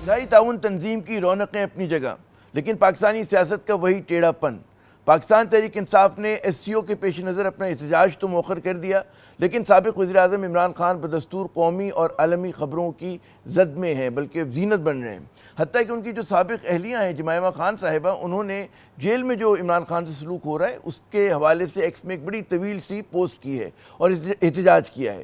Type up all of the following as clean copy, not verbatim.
Shanghai تعاون تنظیم کی رونقیں اپنی جگہ، لیکن پاکستانی سیاست کا وہی ٹیڑھا پن۔ پاکستان تحریک انصاف نے ایس سی او کے پیش نظر اپنا احتجاج تو مؤخر کر دیا، لیکن سابق وزیراعظم عمران خان بدستور قومی اور عالمی خبروں کی زد میں ہیں، بلکہ زینت بن رہے ہیں۔ حتیٰ کہ ان کی جو سابق اہلیہ ہیں جمائمہ خان صاحبہ، انہوں نے جیل میں جو عمران خان سے سلوک ہو رہا ہے اس کے حوالے سے ایکس میں ایک بڑی طویل سی پوسٹ کی ہے اور احتجاج کیا ہے۔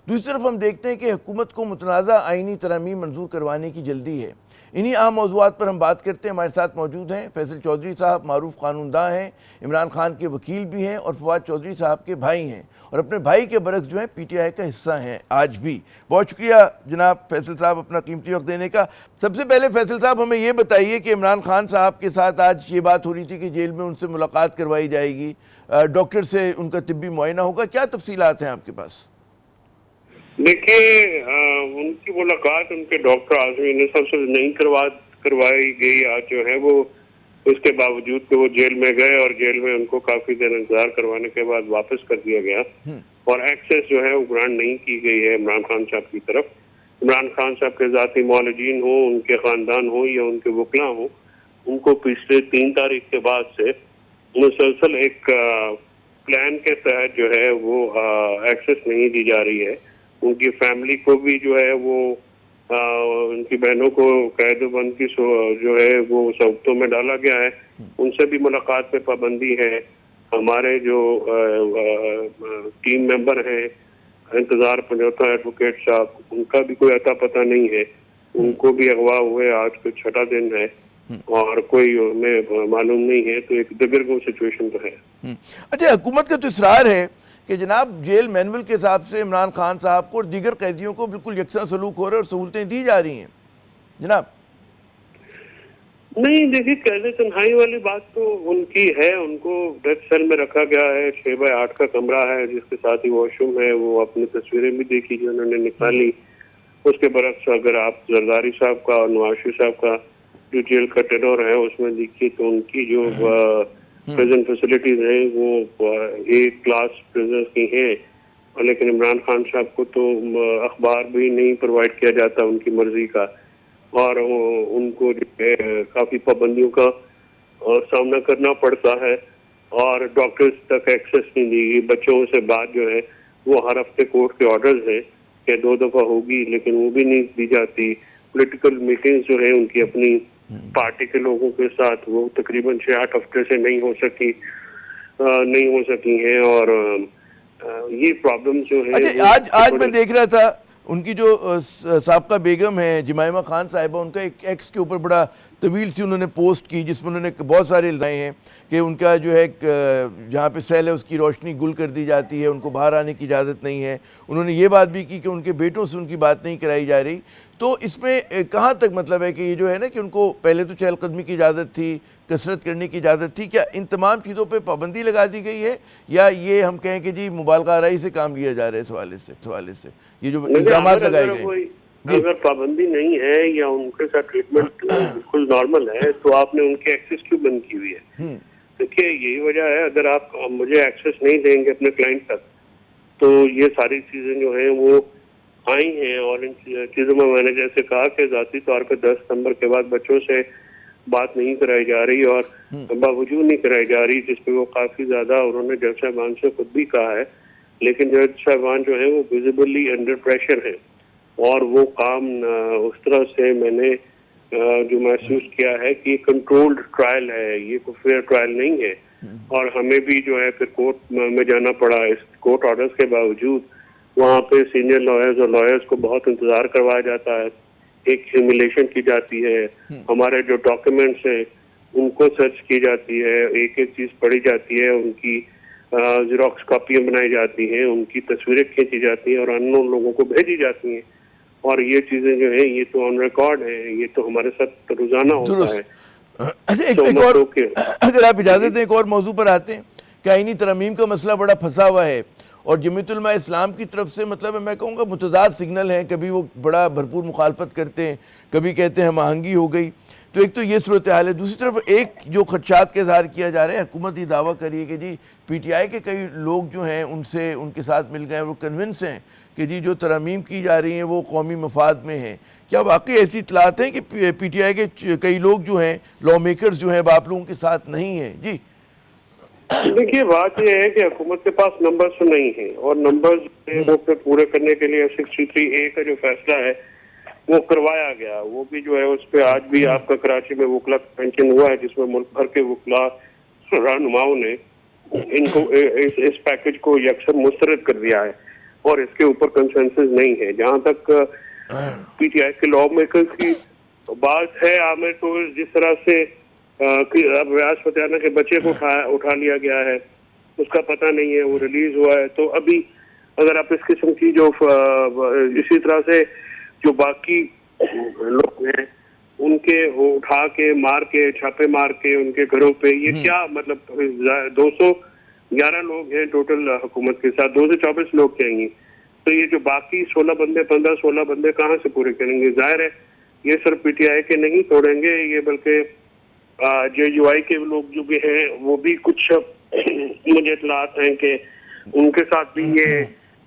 دوسری طرف ہم دیکھتے ہیں کہ حکومت کو متنازع آئینی ترامیم منظور کروانے کی جلدی ہے۔ انہی اہم موضوعات پر ہم بات کرتے ہیں۔ ہمارے ساتھ موجود ہیں فیصل چودھری صاحب، معروف قانون داں ہیں، عمران خان کے وکیل بھی ہیں اور فواد چودھری صاحب کے بھائی ہیں، اور اپنے بھائی کے برعکس جو ہیں پی ٹی آئی کا حصہ ہیں آج بھی۔ بہت شکریہ جناب فیصل صاحب اپنا قیمتی وقت دینے کا۔ سب سے پہلے فیصل صاحب ہمیں یہ بتائیے کہ عمران خان صاحب کے ساتھ آج یہ بات ہو رہی تھی کہ جیل میں ان سے ملاقات کروائی جائے گی، ڈاکٹر سے ان کا طبی معائنہ ہوگا، کیا تفصیلات ہیں آپ کے پاس؟ دیکھیں، ان کی ملاقات ان کے ڈاکٹر اعظمی نصر سے نہیں کروائی گئی آج جو ہے وہ، اس کے باوجود کہ وہ جیل میں گئے اور جیل میں ان کو کافی دیر انتظار کروانے کے بعد واپس کر دیا گیا، اور ایکسیس جو ہے وہ گرانٹ نہیں کی گئی ہے عمران خان صاحب کی طرف۔ عمران خان صاحب کے ذاتی معالجین ہوں، ان کے خاندان ہوں یا ان کے وکلاء ہوں، ان کو پچھلے 3 تاریخ کے بعد سے مسلسل ایک پلان کے تحت جو ہے وہ ایکسیس نہیں دی جا رہی ہے۔ ان کی فیملی کو بھی جو ہے وہ ان کی بہنوں کو قید و بند کی جو ہے وہ صوبتوں میں ڈالا گیا ہے، ان سے بھی ملاقات پہ پابندی ہے۔ ہمارے جو ٹیم ممبر ہیں انتظار پنجوتا ایڈوکیٹ صاحب، ان کا بھی کوئی اتا پتہ نہیں ہے، ان کو بھی اغوا ہوئے، آج کو 6واں دن ہے اور کوئی ہمیں معلوم نہیں ہے، تو ایک دگرگوں سچویشن تو ہے۔ اچھا، حکومت کا تو اصرار ہے کہ جناب جیل مینول کے حساب سے عمران خان صاحب کو اور دیگر قیدیوں کو بالکل یکساں سلوک ہو رہا ہے اور سہولتیں دی جا رہی ہیں جناب۔ نہیں، دیکھیے قید تنہائی والی بات تو ان کی ہے، ان کو ڈیتھ سیل میں رکھا گیا ہے، 6x8 کا کمرہ ہے جس کے ساتھ ہی واش روم ہے، وہ اپنی تصویریں بھی دیکھی جو انہوں نے نکالی۔ اس کے برعکس اگر آپ زرداری صاحب کا اور نواز شریف صاحب کا جو جیل کا ٹینور ہے اس میں دیکھیے تو ان کی جو پریزن فیسلٹیز ہیں وہ ایک کلاس پریزنز کی ہیں، لیکن عمران خان صاحب کو تو اخبار بھی نہیں پرووائڈ کیا جاتا ان کی مرضی کا، اور ان کو جو ہے کافی پابندیوں کا سامنا کرنا پڑتا ہے، اور ڈاکٹرز تک ایکسیس نہیں دی گئی۔ بچوں سے بات جو ہے وہ ہر ہفتے کورٹ کے آرڈرز ہیں کہ 2 دفعہ ہوگی، لیکن وہ بھی نہیں دی جاتی۔ پولیٹیکل میٹنگز جو ہیں ان کی اپنی پارٹی کے لوگوں کے ساتھ وہ تقریباً 6-8 ہفتے سے نہیں ہو سکی ہیں، اور یہ پرابلم جو ہے۔ آج میں دیکھ رہا تھا ان کی جو سابقہ بیگم ہے جمائمہ خان صاحبہ، ان کا ایک ایکس کے اوپر بڑا طویل سی انہوں نے پوسٹ کی جس میں انہوں نے بہت سارے الزام ہیں کہ ان کا جو ہے جہاں پہ سیل ہے اس کی روشنی گل کر دی جاتی ہے، ان کو باہر آنے کی اجازت نہیں ہے۔ انہوں نے یہ بات بھی کی کہ ان کے بیٹوں سے ان کی بات نہیں کرائی جا رہی۔ تو اس میں کہاں تک مطلب ہے کہ یہ جو ہے نا کہ ان کو پہلے تو چہل قدمی کی اجازت تھی، کثرت کرنے کی اجازت تھی، کیا ان تمام چیزوں پہ پابندی لگا دی گئی ہے یا یہ ہم کہیں کہ جی مبالغہ آرائی سے کام لیا جا رہا ہے؟ اس حوالے سے یہ جو الزامات لگائے گئے، اگر پابندی نہیں ہے یا ان کے ساتھ ٹریٹمنٹ بالکل نارمل ہے تو آپ نے ان کی ایکسیس کیوں بند کی ہوئی ہے؟ دیکھیے یہی وجہ ہے، اگر آپ مجھے ایکسیس نہیں دیں گے اپنے کلائنٹ تک تو یہ ساری چیزیں جو ہیں وہ آئی ہیں، اور ان چیزوں میں نے جیسے کہا کہ ذاتی طور پہ 10 ستمبر کے بعد بچوں سے بات نہیں کرائی جا رہی اور باوجود نہیں کرائی جا رہی، جس پہ وہ کافی زیادہ انہوں نے جج صاحبان سے خود بھی کہا ہے، لیکن جج صاحبان جو ہیں وہ ویزیبلی انڈر پریشر ہیں، اور وہ کام اس طرح سے میں نے جو محسوس کیا ہے کہ یہ کنٹرولڈ ٹرائل ہے، یہ کوئی فیئر ٹرائل نہیں ہے، اور ہمیں بھی جو ہے پھر کورٹ میں جانا پڑا۔ اس کورٹ آرڈرز کے باوجود وہاں پہ سینئر لائرز اور لائرز کو بہت انتظار کروایا جاتا ہے، ایک ہیوملیشن کی جاتی ہے، ہمارے جو ڈاکیومنٹس ہیں ان کو سرچ کی جاتی ہے، ایک ایک چیز پڑھی جاتی ہے، ان کی زیروکس کاپیاں بنائی جاتی ہیں، ان کی تصویریں کھینچی جاتی ہیں اور اننون لوگوں کو بھیجی جاتی ہیں، اور یہ چیزیں جو ہیں یہ تو آن ریکارڈ ہیں، یہ تو ہمارے ساتھ روزانہ ہوتا ہے۔ اگر آپ اجازت دیں ایک اور موضوع پر آتے ہیں کہ آئینی ترامیم کا مسئلہ بڑا پھنسا ہوا ہے، اور جمعیت علماء اسلام کی طرف سے مطلب میں کہوں گا متضاد سگنل ہیں، کبھی وہ بڑا بھرپور مخالفت کرتے ہیں، کبھی کہتے ہیں ہم آہنگی ہو گئی، تو ایک تو یہ صورتحال ہے۔ دوسری طرف ایک جو خدشات کا اظہار کیا جا رہا ہے، حکومت یہ دعویٰ کری ہے کہ جی پی ٹی آئی کے کئی لوگ جو ہیں ان کے ساتھ مل گئے، وہ کنونس ہیں کہ جی جو ترامیم کی جا رہی ہیں وہ قومی مفاد میں ہیں۔ کیا واقعی ایسی اطلاعات ہیں کہ پی ٹی آئی کے کئی لوگ جو ہیں لا میکرز جو ہیں آپ لوگوں کے ساتھ نہیں ہیں؟ جی دیکھیے بات یہ ہے کہ حکومت کے پاس نمبرز تو نہیں ہیں، اور نمبرز وہ پورے کرنے کے لیے 63A کا جو فیصلہ ہے وہ کروایا گیا، وہ بھی جو ہے اس پہ آج بھی آپ کا کراچی میں وکلا کنونشن ہوا ہے جس میں ملک بھر کے وکلا رہنماؤں نے ان کو اس پیکج کو یکسر مسترد کر دیا ہے، اور اس کے اوپر کنسنسس نہیں ہے۔ جہاں تک پی ٹی آئی کے لا میکرز کی بات ہے، عامر، تو جس طرح سے اب ریاض فتح کے بچے کو اٹھا لیا گیا ہے، اس کا پتہ نہیں ہے، وہ ریلیز ہوا ہے، تو ابھی اگر آپ اس قسم کی جو اسی طرح سے جو باقی لوگ ہیں ان کے اٹھا کے مار کے چھاپے مار کے ان کے گھروں پہ، یہ کیا مطلب 211 لوگ ہیں ٹوٹل حکومت کے ساتھ، 224 لوگ چاہیے، تو یہ جو باقی 16 بندے کہاں سے پورے کریں گے؟ ظاہر ہے یہ صرف پی ٹی آئی کے نہیں توڑیں گے، یہ بلکہ جے یو آئی کے لوگ جو بھی ہیں وہ بھی کچھ مجھے اطلاعات ہیں کہ ان کے ساتھ بھی یہ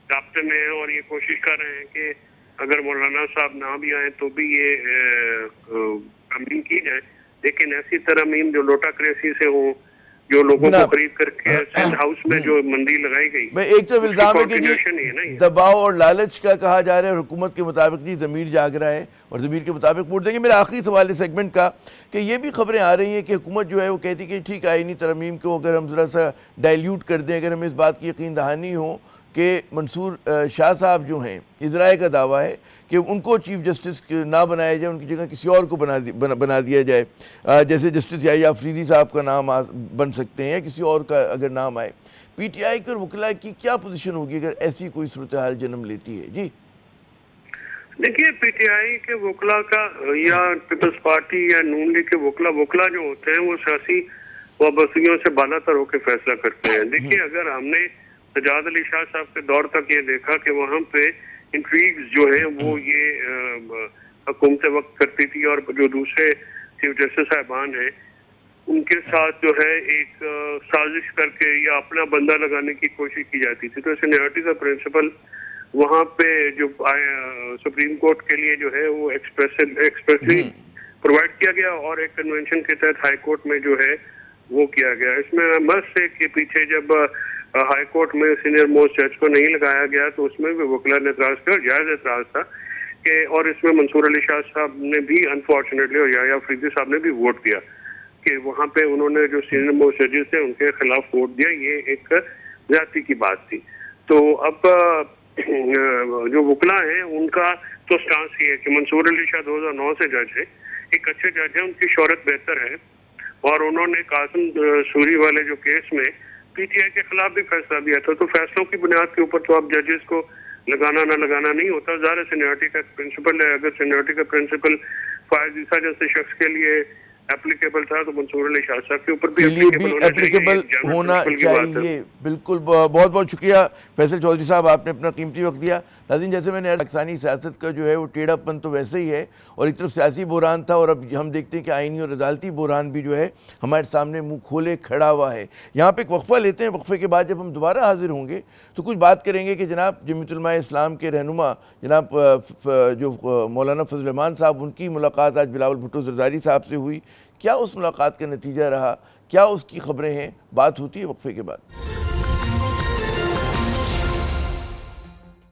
رابطے میں ہیں، اور یہ کوشش کر رہے ہیں کہ اگر مولانا صاحب نہ بھی آئیں تو بھی یہ ترمیم کی جائے، لیکن ایسی ترمیم جو لوٹا کریسی سے ہوں، جو لوگوں کو خرید کر کے سندھ ہاؤس میں جو مندی لگائی گئی، ایک طرف الزام ہے کہ جی دباؤ اور لالچ کا کہا جا رہا ہے، اور حکومت کے مطابق جی ضمیر جاگ رہا ہے اور ضمیر کے مطابق ووٹ دیں گے۔ میرا آخری سوال ہے سیگمنٹ کا کہ یہ بھی خبریں آ رہی ہیں کہ حکومت جو ہے وہ کہتی کہ ٹھیک آئینی ترمیم کو اگر ہم ذرا سا ڈائلیوٹ کر دیں، اگر ہمیں اس بات کی یقین دہانی ہو کہ منصور شاہ صاحب جو ہیں، اسرائیل کا دعویٰ ہے کہ ان کو چیف جسٹس نہ بنایا جائے، ان کی جگہ کسی اور کو بنا دیا جائے، جیسے جسٹس یحییٰ آفریدی صاحب کا نام بن سکتے ہیں یا کسی اور کا اگر نام آئے۔ پی ٹی آئی کے وکلاء کی کیا پوزیشن ہوگی اگر ایسی کوئی صورتحال جنم لیتی ہے؟ جی دیکھیے، پی ٹی آئی کے وکلاء کا یا پیپلز پارٹی یا نون لیگ کے وکلاء جو ہوتے ہیں وہ سیاسی وابستگیوں سے بالا تر ہو کے فیصلہ کرتے ہیں۔ دیکھیے، اگر ہم نے سجاد علی شاہ صاحب کے دور تک یہ دیکھا کہ وہاں پہ انٹریگز جو ہیں وہ یہ حکومت وقت کرتی تھی، اور جو دوسرے چیف جسٹس صاحبان ہیں ان کے ساتھ جو ہے ایک سازش کر کے یا اپنا بندہ لگانے کی کوشش کی جاتی تھی، تو سینیورٹی کا پرنسپل وہاں پہ جو سپریم کورٹ کے لیے جو ہے وہ ایکسپریسلی پرووائڈ کیا گیا، اور ایک کنونشن کے تحت ہائی کورٹ میں جو ہے وہ کیا گیا۔ اس میں بس ہے کہ پیچھے جب ہائی کورٹ میں سینئر موسٹ جج کو نہیں لگایا گیا تو اس میں بھی وکلاء نے اعتراض کیا، جائز اعتراض تھا کہ، اور اس میں منصور علی شاہ صاحب نے بھی انفارچونیٹلی اور یحییٰ آفریدی صاحب نے بھی ووٹ دیا کہ وہاں پہ انہوں نے جو سینئر موسٹ ججز تھے ان کے خلاف ووٹ دیا، یہ ایک زیادتی کی بات تھی۔ تو اب جو وکلاء ہیں ان کا تو سٹانس یہ ہے کہ منصور علی شاہ 2009 سے جج ہے، ایک اچھے جج ہیں، ان کی شہرت بہتر ہے، اور انہوں نے قاسم سوری والے جو کیس میں پی ٹی آئی کے خلاف بھی فیصلہ دیا تھا، تو فیصلوں کی بنیاد کے اوپر تو اب ججز کو لگانا نہ لگانا نہیں ہوتا، ظاہر سینیورٹی کا پرنسپل ہے۔ اگر سینیورٹی کا پرنسپل فائز عیسیٰ جیسے شخص کے لیے اپلیکیبل تھا تو منصور علی شاہ صاحب کے اوپر بھی اپلیکیبل ہونا چاہیے۔ بالکل، بہت بہت شکریہ فیصل چودھری صاحب، آپ نے اپنا قیمتی وقت دیا۔ ناظرین، جیسے میں نے پاکستانی سیاست کا جو ہے وہ ٹیڑھا پن تو ویسے ہی ہے، اور ایک طرف سیاسی بحران تھا، اور اب ہم دیکھتے ہیں کہ آئینی اور عدالتی بحران بھی جو ہے ہمارے سامنے منہ کھولے کھڑا ہوا ہے۔ یہاں پہ ایک وقفہ لیتے ہیں، وقفے کے بعد جب ہم دوبارہ حاضر ہوں گے تو کچھ بات کریں گے کہ جناب جمعیت علماء اسلام کے رہنما جناب جو مولانا فضل الرحمان صاحب، ان کی ملاقات آج بلاول بھٹو زرداری صاحب سے ہوئی، کیا اس ملاقات کا نتیجہ رہا، کیا اس کی خبریں ہیں؟ بات ہوتی ہے وقفے کے بعد۔